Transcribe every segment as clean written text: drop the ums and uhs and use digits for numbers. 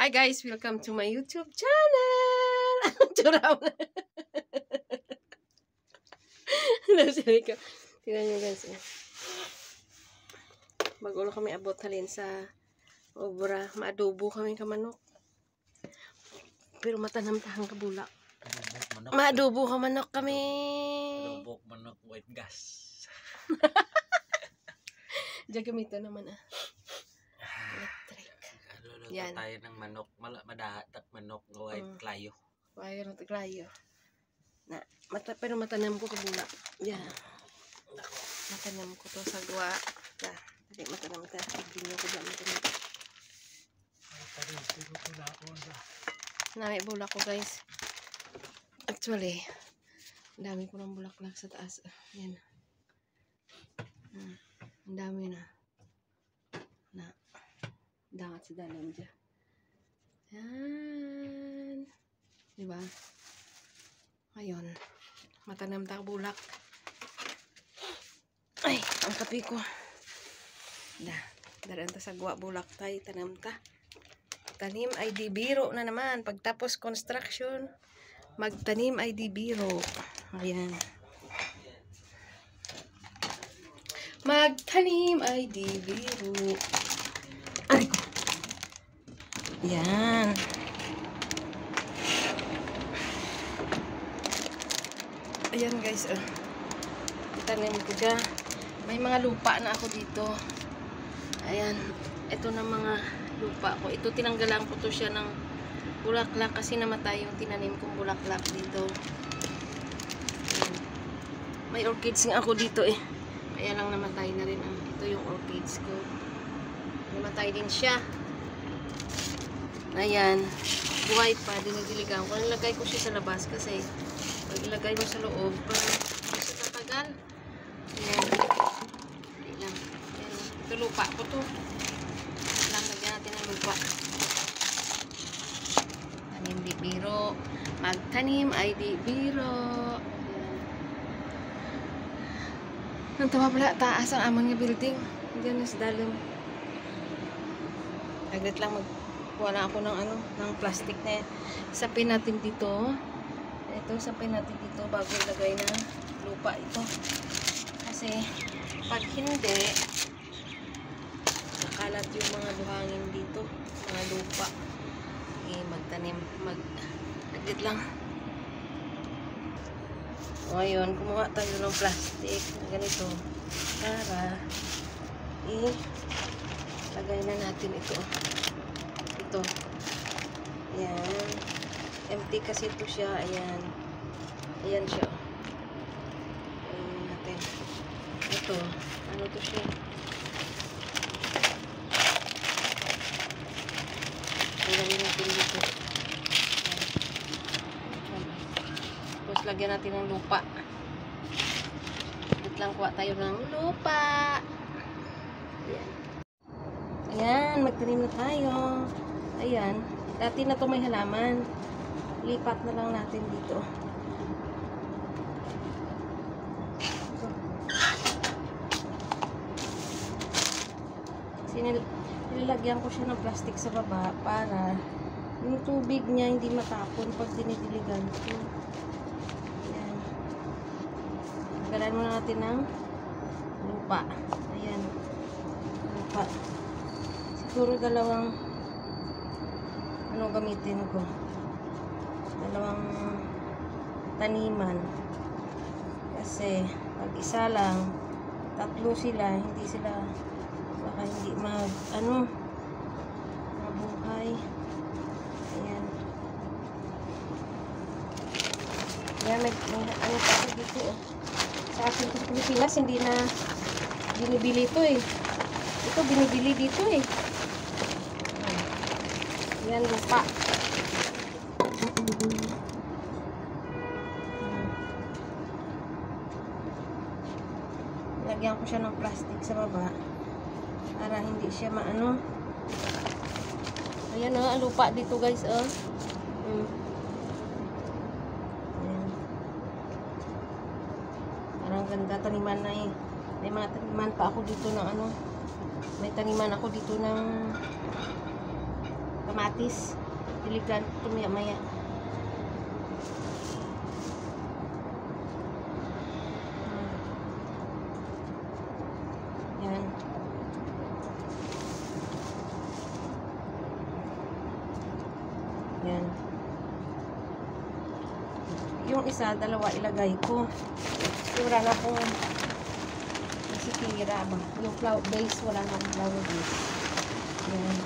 Hi guys, welcome to my YouTube channel. Churaw na. Tingnan nyo guys. Bago kami abot halin sa obra. Maadobo kami kamanok. Pero matanam tahang kabulak. Maadobo ka manok kami. Adobo manok white gas. Diyan gamito naman electric. Luluto tayo ng manok. Madahat manok ng white klayo. White klayo. Pero matanam ko kabulak. Yan. Matanam ko to sa gawa. Tadi matanam ta. Tignan ko ba matanam. Nami bulak ko guys. Actually, ang dami ko ng bulaklak sa taas. Yan. Ang dami na. Dangat sa dalam dyan. Yan. Diba? Ngayon, matanam ta bulak. Ay, ang kapi ko. Daran ta sa gwa bulak tayo. Tanam ta. Tanim ay di biro na naman. Pagtapos construction, magtanim ay di biro. Ayan. Magtanim ay di biro. Ay ko. Yan. Ayan guys. Tanim ko dyan. May mga lupa na ako dito. Ayan. Ito na mga lupa ko. Ito tinanggalan ko to siya ng bulaklak kasi namatay yung tinanim kong bulaklak dito. Ayan. May orchids nga ako dito eh. Kaya lang namatay na rin. Ito yung orchids ko. Namatay din siya. Ayan. Buhay pa. Dinidiligan ko. Nilagay ko siya sa labas kasi pag ilagay mo sa loob parang kasi tatagal. Ayan. Ayan. Ito lupa ko to. Lagyan natin ng lupa. Tanim di biro. Magtanim ay di biro. Nang tawa pala taas ang amang nga building. Diyan na sa dalam. Agad lang magkuha na ako ng ng plastic na sapin natin dito. Ito sapin natin dito bago ilagay na lupa ito. Kasi pag hindi nakalat yung mga buhangin dito, mga lupa. Magtanim, agad lang. O ayun, kumuha tayo ng plastic na ganito para lagay na natin ito. Ito. Ayan. Empty kasi ito siya. Ayan. Ayan siya. Ayan natin. Ito. Ano to siya? Lagyan natin dito. Tapos lagyan natin ng lupa. Dito lang kuha tayo ng lupa. Ayan. Ayan, magtanim na tayo. Ayan. Dati na ito may halaman. Lipat na lang natin dito. Nilagyan ko siya ng plastic sa baba para yung tubig niya hindi matapon pag dinidiligan ko. Ayan. Tagalan muna natin ng lupa. Ayan. Lupa. Siguro dalawang gamitin ko. Dalawang taniman. Kasi pag isa lang, tatlo sila, hindi sila baka hindi mabuhay. Ayan. Ayan, may pa dito sa akin sa Pilipinas hindi na binibili ito eh. Ito binibili dito eh. Ayan, lupa. Lagyan ko siya ng plastic sa baba para hindi siya maano. Ayan ang lupa dito guys Ayan. Parang ganda taniman na eh. May mga taniman pa ako dito ng may taniman ako dito ng kamatis. kamatis. Diligan ko maya-maya. Yan. Yan. Yung isa, dalawa ilagay ko. Sura na kung nasitira ba. Yung flour base, wala nang flour base. Yan.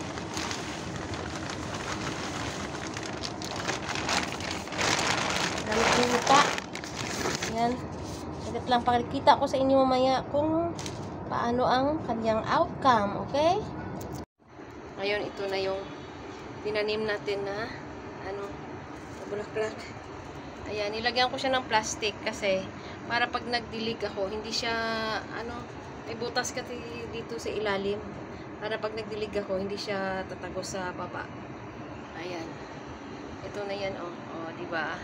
Gamit yung lupa. Yan. Saglit lang, pakikita ko sa inyo mamaya kung paano ang kanyang outcome. Okay? Ngayon, ito na yung tinanim natin na bulaklak. Ayan, nilagyan ko siya ng plastic kasi para pag nagdilig ako, hindi siya, may butas kasi dito sa ilalim. Para pag nagdilig ako, hindi siya tatago sa baba. Ayan. Ito na yan, oh. Oh, diba?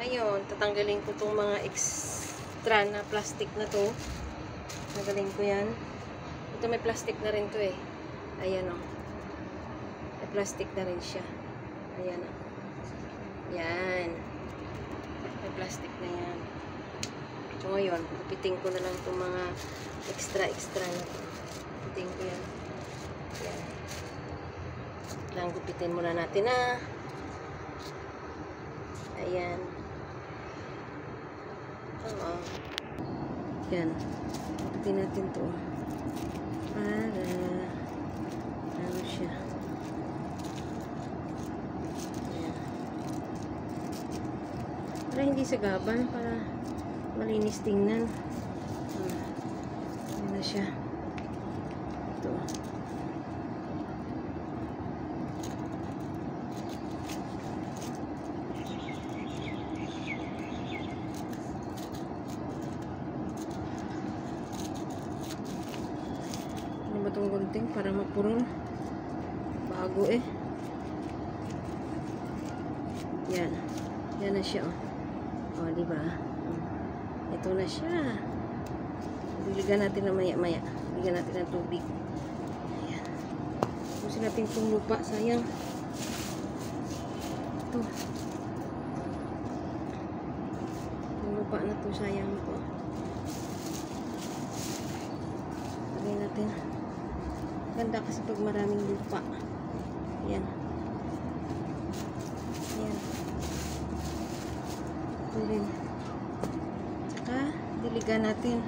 Ngayon, tatanggalin ko itong mga extra na plastic na to. Tanggalin ko yan. Ito may plastic na rin to eh. Ayan, oh. May plastic na rin siya. Ayan, oh. Yan. May plastic na yan. So, ngayon, gupitin ko na lang itong mga extra na to. Gupitin ko yan. Yan. Lang gupitin muna natin na. Ayan. Oo. Yan. Gupitin natin to. Para siya. Para hindi sagaban, para malinis tingnan. Yan na siya. Ito. Ano ba itong gunting? Para mapurol. Bago eh. Yan. Yan na siya, oh. O, diba? Ito na siya. Diligan natin na maya-maya. Diligan natin ng tubig. Ayan. Pusin natin itong lupa. Sayang. Ito. Yung lupa na to, sayang ito. Lagay natin. Ganda kasi pag maraming lupa. Ayan. Ayan. Rin. Saka, diligan natin.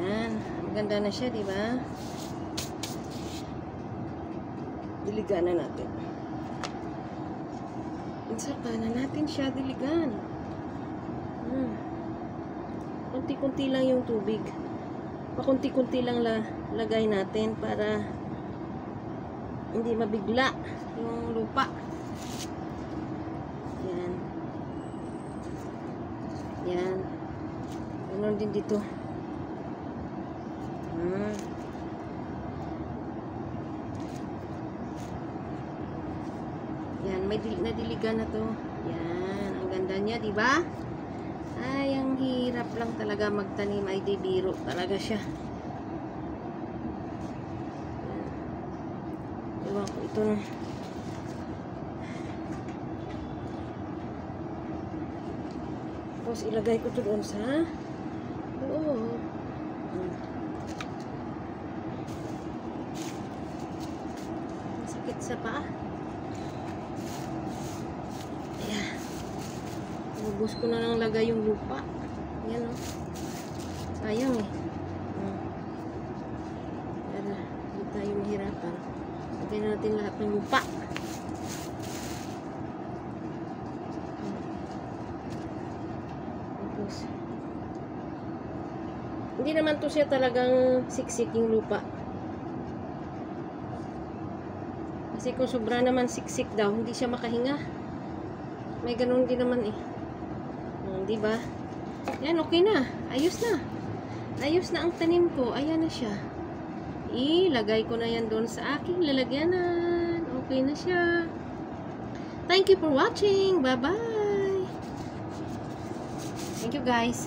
Yan. Maganda na siya, di ba? Diligan na natin. Saka na natin siya diligan. Kunti-kunti lang yung tubig. Pakunti-kunti lang lagay natin para hindi mabigla yung lupa. Yan. Ganon din dito. Yan, may nadiligan na to. Yan, ang ganda niya, di ba? Ay, ang hirap lang talaga magtanim, ay di biro talaga siya. Ewan ko ito na. Tapos ilagay ko to doon sa loob. Sakit sa paa. Ayan. Ubus ko na lang lagay yung lupa. Ayan, oh. Sayang eh. Para hindi tayo mahirapan. Lagay na natin lahat ng lupa. Hindi naman to siya talagang siksik yung lupa. Kasi kung sobra naman siksik daw, hindi siya makahinga. May ganun din naman eh. Diba? Yan, okay na. Ayos na. Ayos na ang tanim ko. Ayan na siya. Ilagay ko na yan doon sa aking lalagyanan. Okay na siya. Thank you for watching. Bye-bye. Thank you guys.